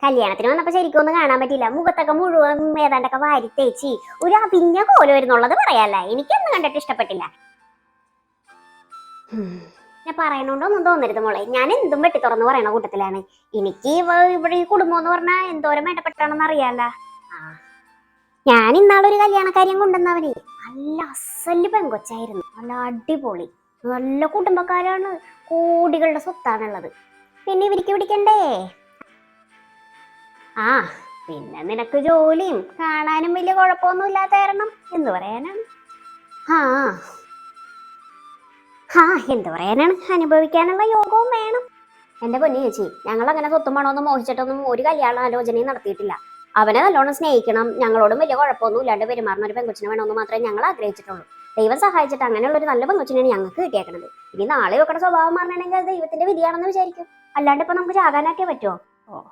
കല്യാണത്തിന് വന്നപ്പോ ശരിക്കും ഒന്നും കാണാൻ പറ്റില്ല. മുഖത്തൊക്കെ മുഴുവൻ ഏതാണ്ടൊക്കെ വാരി തേച്ചി ഒരു അഭിഞ്ഞ കോല് വരുന്നുള്ളത് പറയാല്ല. എനിക്കൊന്നും കണ്ടിട്ട് ഇഷ്ടപ്പെട്ടില്ല. ഞാൻ പറയണോണ്ടൊന്നും തോന്നരുത് മോളെ, ഞാൻ എന്തും വെട്ടി തുറന്ന് പറയണ കൂട്ടത്തിലാണ്. എനിക്ക് ഇവിടെ ഈ കുടുംബം എന്ന് പറഞ്ഞാൽ എന്തോരം വേണ്ടപ്പെട്ടാണെന്ന് അറിയാല്ല. ഞാൻ ഇന്നാളൊരു കല്യാണക്കാര്യം കൊണ്ടുവന്നവന് നല്ല അസല് പെങ്കൊച്ചായിരുന്നു. നല്ല അടിപൊളി, നല്ല കുടുംബക്കാരാണ്, കോടികളുടെ സ്വത്താണുള്ളത്. പിന്നെ ഇവർക്ക് പിടിക്കണ്ടേ? ആ പിന്നെ നിനക്ക് ജോലിയും കാണാനും വലിയ കുഴപ്പമൊന്നും ഇല്ലാത്ത കാരണം എന്തു പറയാനാണ്. ആ ആ എന്തു പറയാനാണ്, അനുഭവിക്കാനുള്ള യോഗവും വേണം. എന്റെ പൊന്നു ചേച്ചി, ഞങ്ങൾ അങ്ങനെ സ്വത്തും പണമൊന്നും മോഹിച്ചിട്ടൊന്നും ഒരു കല്യാണ ആലോചനയും നടത്തിയിട്ടില്ല. അവനെ നല്ലോണം സ്നേഹിക്കണം, ഞങ്ങളോടും വലിയ കുഴപ്പമൊന്നും ഇല്ലാണ്ട് പെരുമാറുന്ന ഒരു പെങ്കൊച്ചിനെ വേണമെന്ന് മാത്രമേ ഞങ്ങൾ ആഗ്രഹിച്ചിട്ടുള്ളൂ. ദൈവം സഹായിച്ചിട്ട് അങ്ങനെയുള്ള ഒരു നല്ല പെങ്കൊച്ചിനെയാണ് ഞങ്ങൾക്ക് കിട്ടിയേക്കണത്. ഇനി നാളെ വെക്കണ സ്വഭാവം മാറണമെങ്കിൽ അത് ദൈവത്തിന്റെ വിധിയാണെന്ന് വിചാരിക്കും. അല്ലാണ്ട് ഇപ്പൊ നമുക്ക് ചാകാനാക്കേ പറ്റുമോ? ഓ